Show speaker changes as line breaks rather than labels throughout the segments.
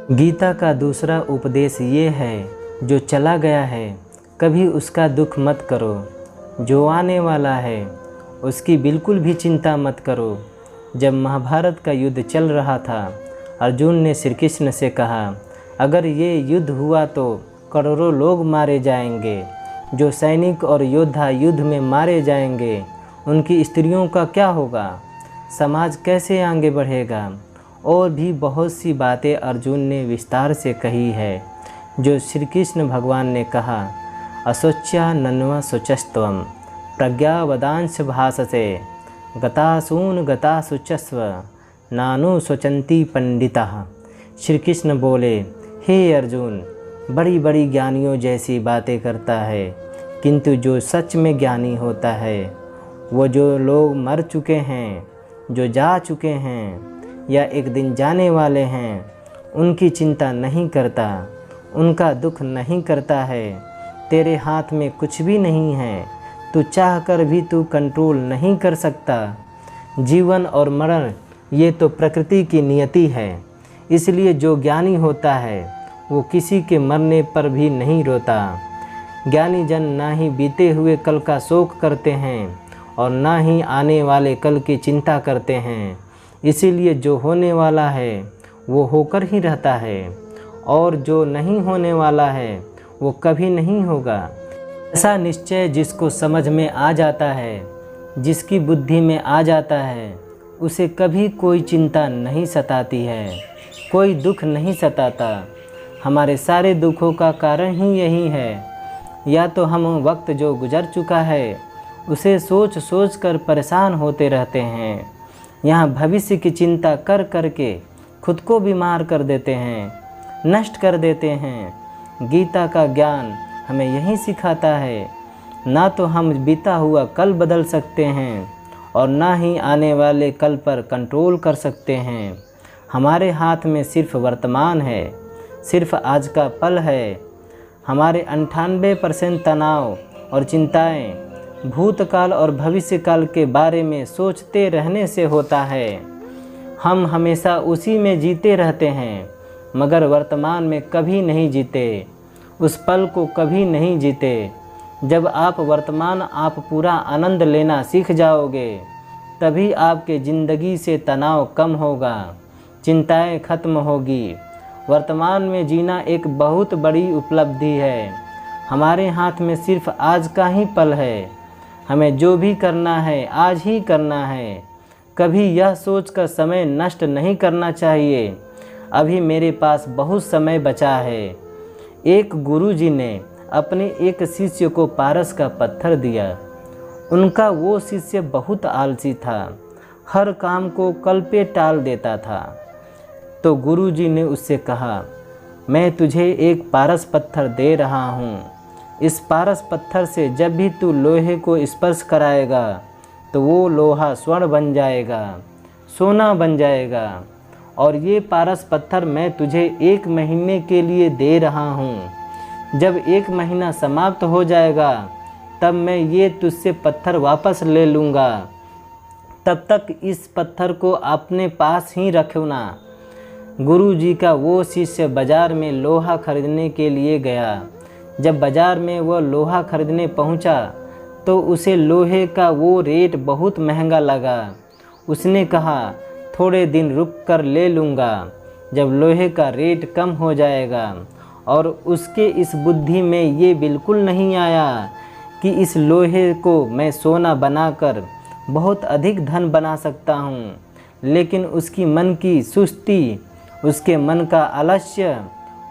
गीता का दूसरा उपदेश ये है, जो चला गया है कभी उसका दुख मत करो, जो आने वाला है उसकी बिल्कुल भी चिंता मत करो। जब महाभारत का युद्ध चल रहा था, अर्जुन ने श्री कृष्ण से कहा, अगर ये युद्ध हुआ तो करोड़ों लोग मारे जाएंगे। जो सैनिक और योद्धा युद्ध में मारे जाएंगे, उनकी स्त्रियों का क्या होगा? समाज कैसे आगे बढ़ेगा? और भी बहुत सी बातें अर्जुन ने विस्तार से कही है, जो श्री कृष्ण भगवान ने कहा, अशोच्या नन्वा शुचस्त्वम प्रज्ञावदांश भाससे गतासून गता शुचस्व नानु शोचंती पंडितः। श्री कृष्ण बोले, हे अर्जुन, बड़ी बड़ी ज्ञानियों जैसी बातें करता है, किंतु जो सच में ज्ञानी होता है, वो जो लोग मर चुके हैं, जो जा चुके हैं या एक दिन जाने वाले हैं, उनकी चिंता नहीं करता, उनका दुख नहीं करता है। तेरे हाथ में कुछ भी नहीं है, तू चाह कर भी तू कंट्रोल नहीं कर सकता। जीवन और मरण ये तो प्रकृति की नियति है। इसलिए जो ज्ञानी होता है वो किसी के मरने पर भी नहीं रोता। ज्ञानी जन ना ही बीते हुए कल का शोक करते हैं और ना ही आने वाले कल की चिंता करते हैं। इसीलिए जो होने वाला है वो होकर ही रहता है, और जो नहीं होने वाला है वो कभी नहीं होगा। ऐसा निश्चय जिसको समझ में आ जाता है, जिसकी बुद्धि में आ जाता है, उसे कभी कोई चिंता नहीं सताती है, कोई दुख नहीं सताता। हमारे सारे दुखों का कारण ही यही है। या तो हम वक्त जो गुजर चुका है उसे सोच सोच कर परेशान होते रहते हैं, यहाँ भविष्य की चिंता कर कर के खुद को बीमार कर देते हैं, नष्ट कर देते हैं। गीता का ज्ञान हमें यही सिखाता है, ना तो हम बीता हुआ कल बदल सकते हैं और ना ही आने वाले कल पर कंट्रोल कर सकते हैं। हमारे हाथ में सिर्फ वर्तमान है, सिर्फ आज का पल है। हमारे 98% तनाव और चिंताएं भूतकाल और भविष्यकाल के बारे में सोचते रहने से होता है। हम हमेशा उसी में जीते रहते हैं, मगर वर्तमान में कभी नहीं जीते, उस पल को कभी नहीं जीते। जब आप वर्तमान आप पूरा आनंद लेना सीख जाओगे, तभी आपके ज़िंदगी से तनाव कम होगा, चिंताएं खत्म होगी। वर्तमान में जीना एक बहुत बड़ी उपलब्धि है। हमारे हाथ में सिर्फ आज का ही पल है। हमें जो भी करना है आज ही करना है। कभी यह सोचकर समय नष्ट नहीं करना चाहिए, अभी मेरे पास बहुत समय बचा है। एक गुरुजी ने अपने एक शिष्य को पारस का पत्थर दिया। उनका वो शिष्य बहुत आलसी था, हर काम को कल पे टाल देता था। तो गुरुजी ने उससे कहा, मैं तुझे एक पारस पत्थर दे रहा हूँ। इस पारस पत्थर से जब भी तू लोहे को स्पर्श कराएगा तो वो लोहा स्वर्ण बन जाएगा, सोना बन जाएगा। और ये पारस पत्थर मैं तुझे 1 महीने के लिए दे रहा हूँ। जब 1 महीना समाप्त हो जाएगा तब मैं ये तुझसे पत्थर वापस ले लूँगा। तब तक इस पत्थर को अपने पास ही रखना। गुरुजी का वो शिष्य बाज़ार में लोहा खरीदने के लिए गया। जब बाज़ार में वह लोहा खरीदने पहुंचा तो उसे लोहे का वो रेट बहुत महंगा लगा। उसने कहा, थोड़े दिन रुक कर ले लूँगा, जब लोहे का रेट कम हो जाएगा। और उसके इस बुद्धि में ये बिल्कुल नहीं आया कि इस लोहे को मैं सोना बनाकर बहुत अधिक धन बना सकता हूँ। लेकिन उसकी मन की सुस्ती, उसके मन का आलस्य,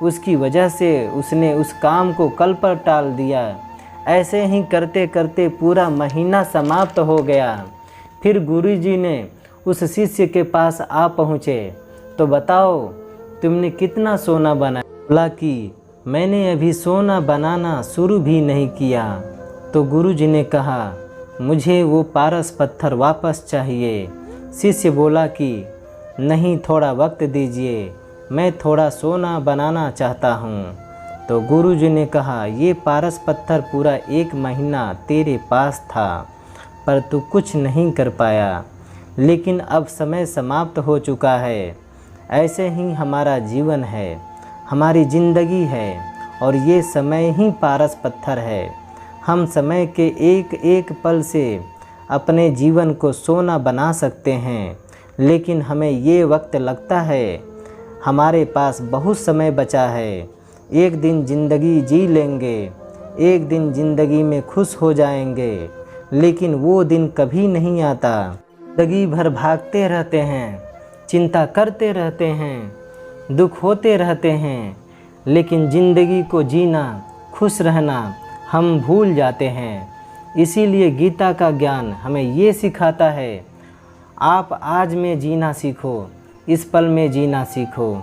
उसकी वजह से उसने उस काम को कल पर टाल दिया। ऐसे ही करते करते पूरा महीना समाप्त हो गया। फिर गुरुजी ने उस शिष्य के पास आ पहुँचे, तो बताओ तुमने कितना सोना बनाया? बोला कि मैंने अभी सोना बनाना शुरू भी नहीं किया। तो गुरुजी ने कहा, मुझे वो पारस पत्थर वापस चाहिए। शिष्य बोला कि नहीं, थोड़ा वक्त दीजिए, मैं थोड़ा सोना बनाना चाहता हूँ। तो गुरुजी ने कहा, ये पारस पत्थर पूरा 1 महीना तेरे पास था, पर तू कुछ नहीं कर पाया। लेकिन अब समय समाप्त हो चुका है। ऐसे ही हमारा जीवन है, हमारी ज़िंदगी है, और ये समय ही पारस पत्थर है। हम समय के एक एक पल से अपने जीवन को सोना बना सकते हैं, लेकिन हमें ये वक्त लगता है हमारे पास बहुत समय बचा है। एक दिन ज़िंदगी जी लेंगे, एक दिन ज़िंदगी में खुश हो जाएंगे, लेकिन वो दिन कभी नहीं आता। ज़िंदगी भर भागते रहते हैं, चिंता करते रहते हैं, दुख होते रहते हैं, लेकिन ज़िंदगी को जीना, खुश रहना हम भूल जाते हैं। इसीलिए गीता का ज्ञान हमें ये सिखाता है, आप आज में जीना सीखो, इस पल में जीना सीखो।